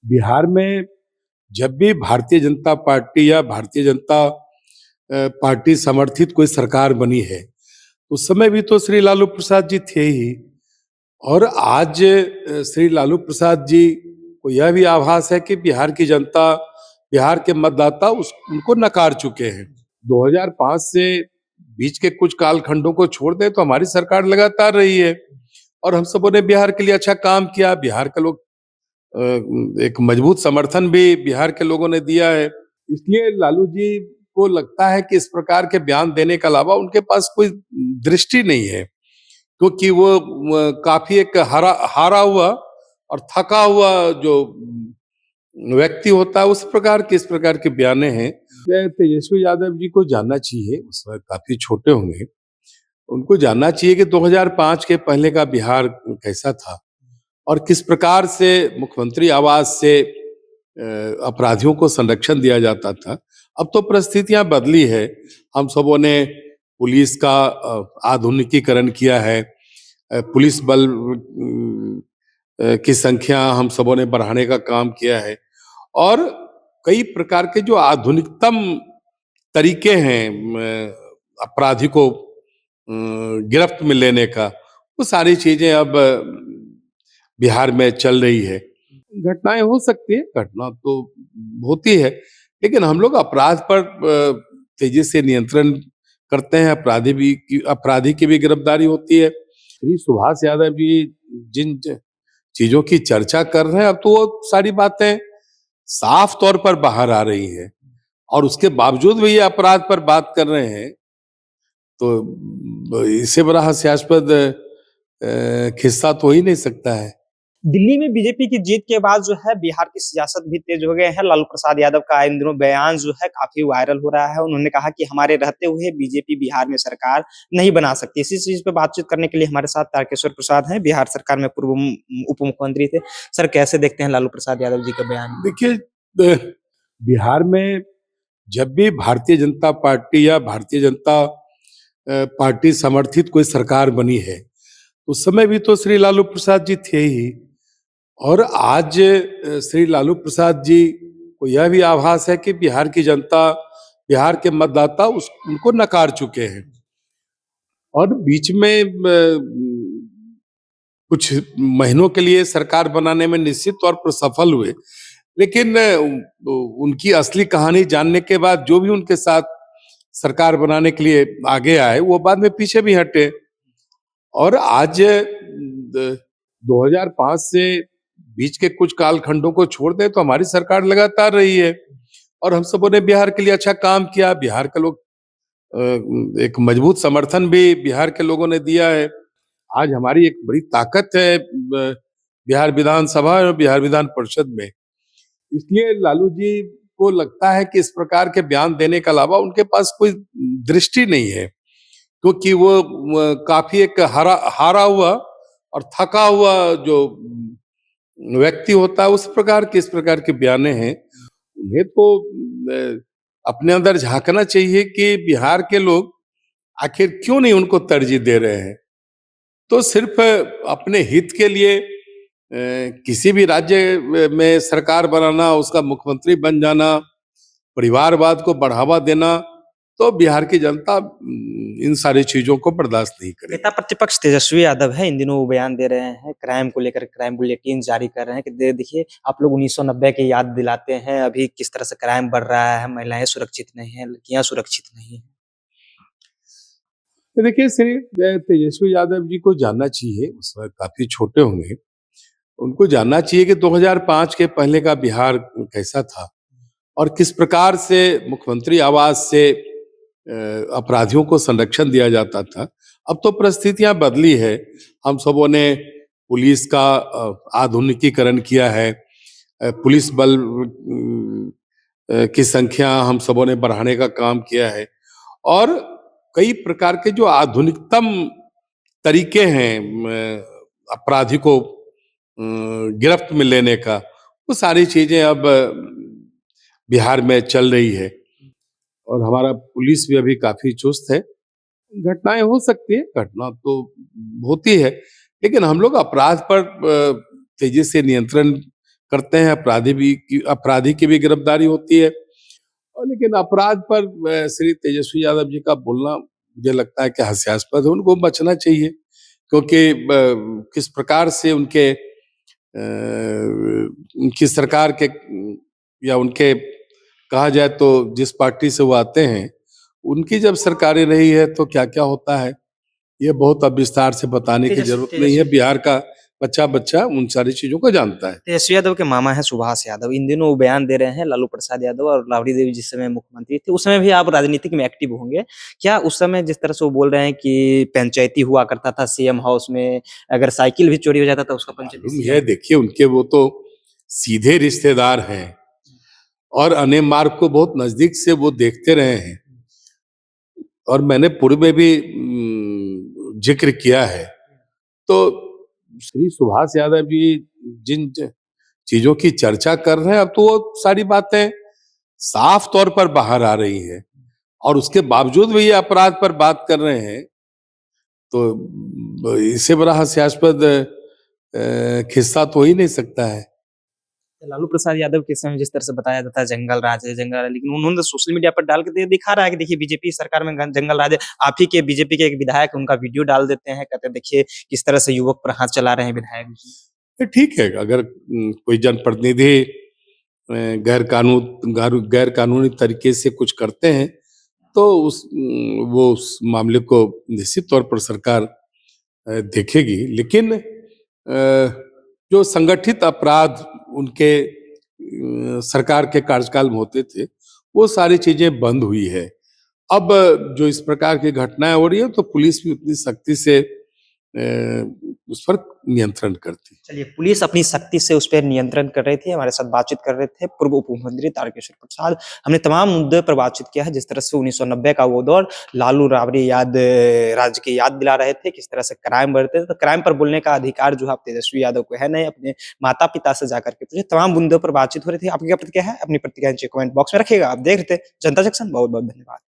बिहार में जब भी भारतीय जनता पार्टी या भारतीय जनता पार्टी समर्थित कोई सरकार बनी है, उस समय भी तो श्री लालू प्रसाद जी थे ही। और आज श्री लालू प्रसाद जी को यह भी आभास है कि बिहार की जनता, बिहार के मतदाता उनको नकार चुके हैं। 2005 से बीच के कुछ कालखंडों को छोड़ दें तो हमारी सरकार लगातार रही है और हम सबों ने बिहार के लिए अच्छा काम किया। बिहार के लोग अ, एक मजबूत समर्थन भी बिहार के लोगों ने दिया है। इसलिए लालू जी को लगता है कि इस प्रकार के बयान देने के अलावा उनके पास कोई दृष्टि नहीं है, क्योंकि वो काफी एक हारा हारा हुआ और थका हुआ जो व्यक्ति होता है, उस प्रकार के इस प्रकार के बयाने हैं। तेजस्वी यादव जी को जानना चाहिए, उस वक्त काफी छोटे होंगे, उनको जानना चाहिए कि 2005 के पहले का बिहार कैसा था और किस प्रकार से मुख्यमंत्री आवास से अपराधियों को संरक्षण दिया जाता था। अब तो परिस्थितियां बदली है। हम सबों ने पुलिस का आधुनिकीकरण किया है। पुलिस बल की संख्या हम सबों ने बढ़ाने का काम किया है और कई प्रकार के जो आधुनिकतम तरीके हैं अपराधी को गिरफ्त में लेने का, वो सारी चीजें अब बिहार में चल रही है। घटनाएं हो सकती है, घटना तो होती है, लेकिन हम लोग अपराध पर तेजी से नियंत्रण करते हैं। अपराधी की भी गिरफ्तारी होती है। श्री सुभाष यादव जी जिन चीजों की चर्चा कर रहे हैं, अब तो वो सारी बातें साफ तौर पर बाहर आ रही हैं और उसके बावजूद भी ये अपराध पर बात कर रहे हैं, तो इससे बड़ा हास्यास्पद किस्सा तो हो ही नहीं सकता है। दिल्ली में बीजेपी की जीत के बाद जो है बिहार की सियासत भी तेज हो गए हैं। लालू प्रसाद यादव का इन दिनों बयान जो है काफी वायरल हो रहा है। उन्होंने कहा कि हमारे रहते हुए बीजेपी बिहार में सरकार नहीं बना सकती। इसी चीज पे बातचीत करने के लिए हमारे साथ तारकेश्वर प्रसाद हैं, बिहार सरकार में पूर्व उप मुख्यमंत्री थे। सर, कैसे देखते हैं लालू प्रसाद यादव जी का बयान? देखिए, बिहार में जब भी भारतीय जनता पार्टी या भारतीय जनता पार्टी समर्थित कोई सरकार बनी है, उस समय भी तो श्री लालू प्रसाद जी थे ही। और आज श्री लालू प्रसाद जी को यह भी आभास है कि बिहार की जनता, बिहार के मतदाता उनको नकार चुके हैं। और बीच में कुछ महीनों के लिए सरकार बनाने में निश्चित तौर पर सफल हुए, लेकिन उनकी असली कहानी जानने के बाद जो भी उनके साथ सरकार बनाने के लिए आगे आए, वो बाद में पीछे भी हटे। और आज 2005 से बीच के कुछ कालखंडों को छोड़ दें तो हमारी सरकार लगातार रही है और हम सबों ने बिहार के लिए अच्छा काम किया। बिहार के लोग एक मजबूत समर्थन भी बिहार के लोगों ने दिया है। आज हमारी एक बड़ी ताकत है बिहार विधानसभा और बिहार विधान परिषद में। इसलिए लालू जी को लगता है कि इस प्रकार के बयान देने के अलावा उनके पास कोई दृष्टि नहीं है, क्योंकि वो काफी एक हारा हुआ और थका हुआ जो व्यक्ति होता है, उस प्रकार के इस प्रकार के बयाने हैं। उन्हें तो अपने अंदर झांकना चाहिए कि बिहार के लोग आखिर क्यों नहीं उनको तरजीह दे रहे हैं। तो सिर्फ अपने हित के लिए किसी भी राज्य में सरकार बनाना, उसका मुख्यमंत्री बन जाना, परिवारवाद को बढ़ावा देना, तो बिहार की जनता इन सारी चीजों को बर्दाश्त नहीं करेगी। नेता प्रतिपक्ष तेजस्वी यादव है, इन दिनों वो बयान दे रहे हैं क्राइम को लेकर, क्राइम बुलेटिन जारी कर रहे हैं कि देखिए आप लोग 1990 की याद दिलाते हैं, अभी किस तरह से क्राइम बढ़ रहा है, महिलाएं सुरक्षित नहीं है, लड़कियां सुरक्षित नहीं है। देखिए, श्री तेजस्वी यादव जी को जानना चाहिए, उस वक्त काफी छोटे होंगे, उनको जानना चाहिए कि 2005 के पहले का बिहार कैसा था और किस प्रकार से मुख्यमंत्री आवास से अपराधियों को संरक्षण दिया जाता था। अब तो परिस्थितियां बदली है। हम सबों ने पुलिस का आधुनिकीकरण किया है। पुलिस बल की संख्या हम सबों ने बढ़ाने का काम किया है और कई प्रकार के जो आधुनिकतम तरीके हैं अपराधी को गिरफ्त में लेने का, वो सारी चीजें अब बिहार में चल रही है और हमारा पुलिस भी अभी काफी चुस्त है। घटनाएं हो सकती है, घटना तो होती है, लेकिन हम लोग अपराध पर तेजी से नियंत्रण करते हैं, अपराधी की भी गिरफ्तारी होती है। और लेकिन अपराध पर श्री तेजस्वी यादव जी का बोलना मुझे लगता है कि हास्यास्पद है, उनको बचना चाहिए, क्योंकि किस प्रकार से उनकी सरकार के या उनके कहा जाए तो जिस पार्टी से वो आते हैं, उनकी जब सरकारें रही है तो क्या-क्या होता है, ये बहुत अब विस्तार से बताने की जरूरत नहीं है। तेजस्वी बिहार का बच्चा-बच्चा उन सारी चीजों को जानता है। तेजस्वी यादव के मामा हैं सुभाष यादव। इन दिनों वो बयान दे रहे हैं लालू प्रसाद यादव और राबड़ी देवी जिस समय मुख्यमंत्री थे, उस समय भी आप राजनीतिक में एक्टिव होंगे। क्या उस समय जिस तरह से वो बोल रहे हैं कि पंचायती हुआ करता था सीएम हाउस में, अगर साइकिल भी चोरी हो जाता था उसका पंचायती मालूम सीएम है, देखिए उनके वो तो सीधे रिश्तेदार हैं और अने मार्ग को बहुत नजदीक से वो देखते रहे हैं। और मैंने पूर्व में भी जिक्र किया है। तो श्री सुभाष यादव जी जिन चीजों की चर्चा कर रहे हैं, अब तो वो सारी बातें साफ तौर पर बाहर आ रही हैं और उसके बावजूद भी ये अपराध पर बात कर रहे हैं, तो इससे बड़ा हास्यास्पद किस्सा तो हो ही नहीं सकता है। लालू प्रसाद यादव के समय जिस तरह से बताया जाता है जंगल राज है, जंगल है, लेकिन उन्होंने सोशल मीडिया पर डाल के दिखा रहा है कि देखिए बीजेपी सरकार में जंगल राज है। आप ही के बीजेपी के एक विधायक उनका वीडियो डाल देते हैं, कहते हैं देखिए किस तरह से युवक पर हाथ चला रहे हैं विधायक जी। ये ठीक है, अगर कोई जनप्रतिनिधि गैर कानूनी तरीके से कुछ करते हैं, तो वो उस मामले को निश्चित तौर पर सरकार देखेगी। लेकिन जो संगठित अपराध उनके सरकार के कार्यकाल में होते थे, वो सारी चीजें बंद हुई है। अब जो इस प्रकार की घटनाएं हो रही है, तो पुलिस भी उतनी सख्ती से उस पर नियंत्रण करती है। चलिए, पुलिस अपनी सख्ती से उस पर नियंत्रण कर रही थी, हमारे साथ बातचीत कर रहे थे पूर्व उप मुख्यमंत्री तारकिशोर प्रसाद। हमने तमाम मुद्दे पर बातचीत किया है, जिस तरह से 1990 का वो दौर लालू राबड़ी राज्य की याद दिला रहे थे, किस तरह से क्राइम बढ़ते थे, तो क्राइम पर बोलने का अधिकार जो है अब तेजस्वी यादव को है नहीं, अपने माता-पिता से जाकर के पूछे। तमाम मुद्दों पर बातचीत हो रही थी। आपकी क्या प्रतिक्रिया है? अपनी प्रतिक्रिया नीचे कमेंट बॉक्स में रखिएगा। आप देख रहे थे जनता जंक्शन। बहुत-बहुत धन्यवाद।